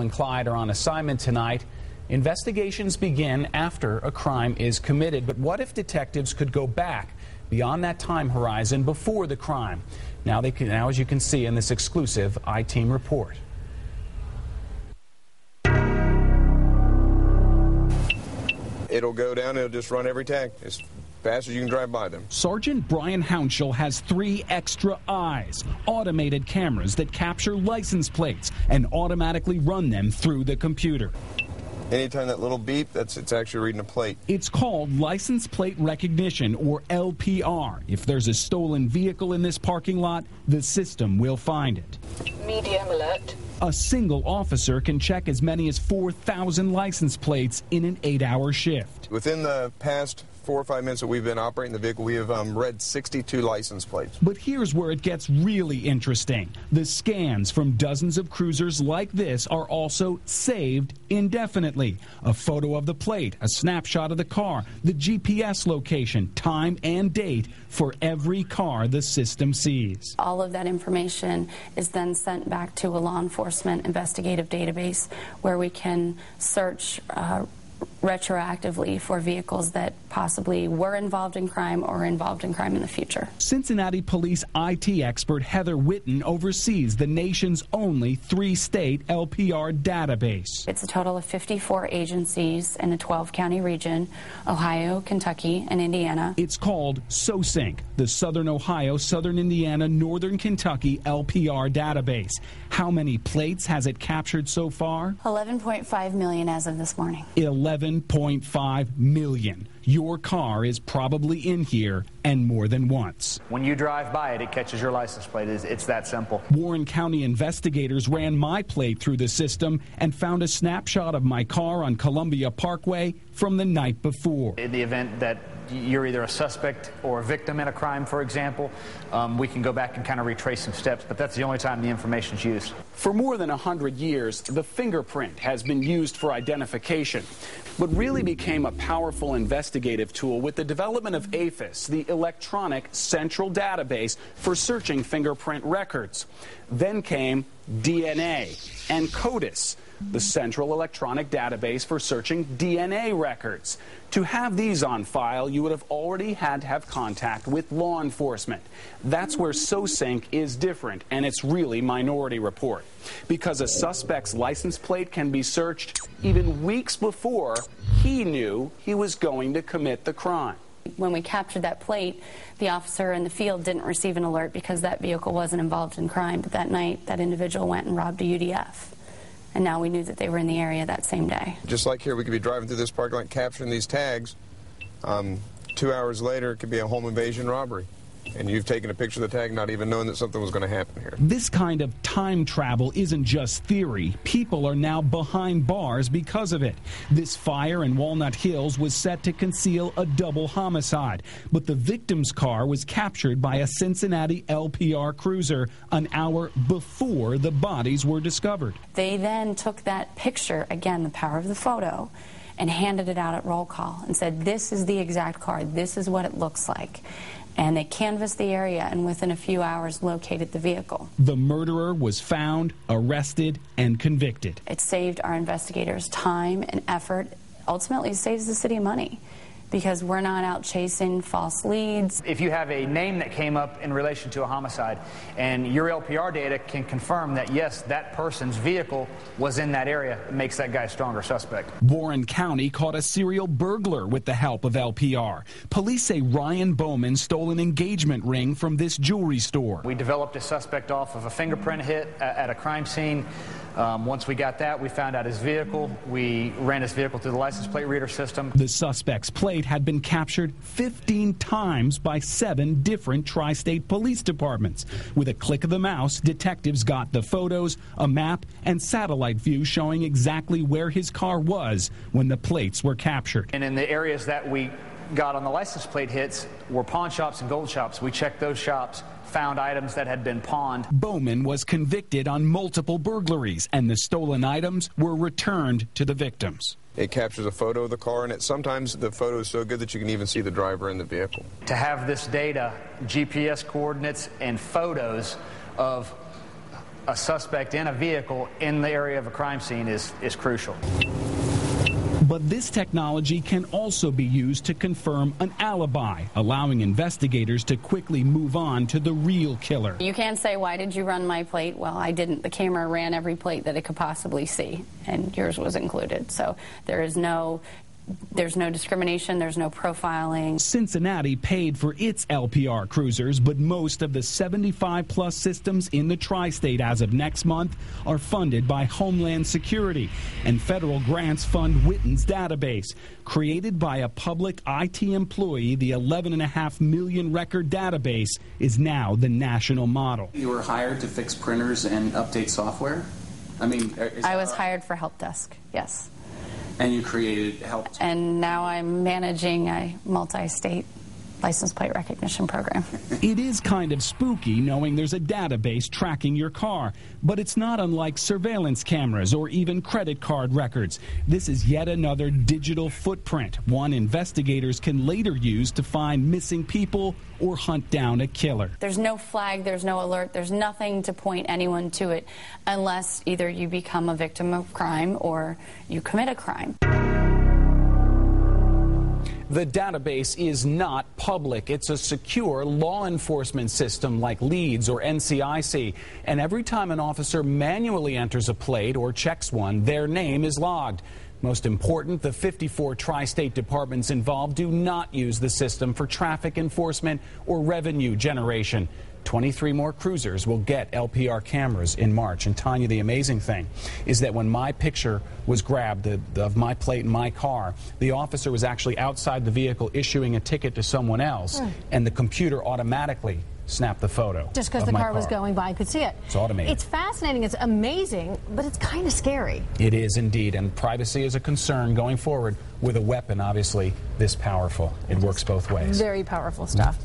and Clyde are on assignment tonight. Investigations begin after a crime is committed. But what if detectives could go back beyond that time horizon before the crime? Now, as you can see in this exclusive I-Team report. It'll go down, it'll just run every tag as fast as you can drive by them. Sergeant Brian Hounshell has 3 extra eyes, automated cameras that capture license plates and automatically run them through the computer. Anytime that little beep, it's actually reading a plate. It's called license plate recognition, or LPR. If there's a stolen vehicle in this parking lot, the system will find it. Medium alert. A single officer can check as many as 4,000 license plates in an 8-hour shift. Within the past 4 or 5 minutes that we've been operating the vehicle, we have read 62 license plates. But here's where it gets really interesting. The scans from dozens of cruisers like this are also saved indefinitely. A photo of the plate, a snapshot of the car, the GPS location, time and date for every car the system sees. All of that information is then sent back to a law enforcement investigative database where we can search retroactively for vehicles that possibly were involved in crime or involved in crime in the future. Cincinnati police IT expert Heather Witten oversees the nation's only 3-state LPR database. It's a total of 54 agencies in a 12-county region: Ohio, Kentucky, and Indiana. It's called SOSYNC, the Southern Ohio, Southern Indiana, Northern Kentucky LPR database. How many plates has it captured so far? 11.5 million as of this morning. 11.5 million. Your car is probably in here, and more than once. When you drive by it, it catches your license plate. It's that simple. Warren County investigators ran my plate through the system and found a snapshot of my car on Columbia Parkway from the night before. In the event that you're either a suspect or a victim in a crime, for example, we can go back and kind of retrace some steps, but that's the only time the information's used. For more than 100 years, the fingerprint has been used for identification, but really became a powerful investigative tool with the development of AFIS, the Electronic Central Database for searching fingerprint records. Then came DNA and CODIS, the Central Electronic Database for searching DNA records. To have these on file, you would have already had to have contact with law enforcement. That's where SOSYNC is different, and it's really Minority Report, because a suspect's license plate can be searched even weeks before he knew he was going to commit the crime. When we captured that plate, the officer in the field didn't receive an alert because that vehicle wasn't involved in crime, but that night that individual went and robbed a UDF. And now we knew that they were in the area that same day. Just like here, we could be driving through this parking lot capturing these tags. 2 hours later, it could be a home invasion robbery. And you've taken a picture of the tag not even knowing that something was going to happen here. This kind of time travel isn't just theory. People are now behind bars because of it. This fire in Walnut Hills was set to conceal a double homicide, but the victim's car was captured by a Cincinnati LPR cruiser an hour before the bodies were discovered. They then took that picture, again, the power of the photo, and handed it out at roll call and said, this is the exact car, this is what it looks like. And they canvassed the area and within a few hours located the vehicle. The murderer was found, arrested, and convicted. It saved our investigators time and effort. Ultimately, it saves the city money because we're not out chasing false leads. If you have a name that came up in relation to a homicide and your LPR data can confirm that, yes, that person's vehicle was in that area, it makes that guy a stronger suspect. Warren County caught a serial burglar with the help of LPR. Police say Ryan Bowman stole an engagement ring from this jewelry store. We developed a suspect off of a fingerprint hit at a crime scene. Once we got that, we found out his vehicle. We ran his vehicle through the license plate reader system. The suspect's plate had been captured 15 times by 7 different tri-state police departments. With a click of the mouse, detectives got the photos, a map, and satellite view showing exactly where his car was when the plates were captured. And in the areas that we got on the license plate hits were pawn shops and gold shops. We checked those shops, found items that had been pawned. Bowman was convicted on multiple burglaries, and the stolen items were returned to the victims. It captures a photo of the car, and sometimes the photo is so good that you can even see the driver in the vehicle. To have this data, GPS coordinates and photos of a suspect in a vehicle in the area of a crime scene is crucial. But this technology can also be used to confirm an alibi, allowing investigators to quickly move on to the real killer. You can't say, why did you run my plate? Well, I didn't. The camera ran every plate that it could possibly see, and yours was included. So there's no discrimination, there's no profiling. Cincinnati paid for its LPR cruisers, but most of the 75-plus systems in the tri-state as of next month are funded by Homeland Security, and federal grants fund Witten's database. Created by a public IT employee, the 11.5 million record database is now the national model. You were hired to fix printers and update software? I mean, I was hired for help desk, yes. And you created help. And now I'm managing a multi-state license plate recognition program. It is kind of spooky knowing there's a database tracking your car, but it's not unlike surveillance cameras or even credit card records. This is yet another digital footprint, one investigators can later use to find missing people or hunt down a killer. There's no flag, there's no alert, there's nothing to point anyone to it unless either you become a victim of crime or you commit a crime. The database is not public. It's a secure law enforcement system like LEADS or NCIC. And every time an officer manually enters a plate or checks one, their name is logged. Most important, the 54 tri-state departments involved do not use the system for traffic enforcement or revenue generation. 23 more cruisers will get LPR cameras in March. And Tanya, the amazing thing is that when my picture was grabbed of my plate in my car, the officer was actually outside the vehicle issuing a ticket to someone else, and the computer automatically snapped the photo. Just because the car was going by and could see it. It's automated. It's fascinating, it's amazing, but it's kind of scary. It is indeed, and privacy is a concern going forward with a weapon, obviously, this powerful. It works both ways. Very powerful stuff.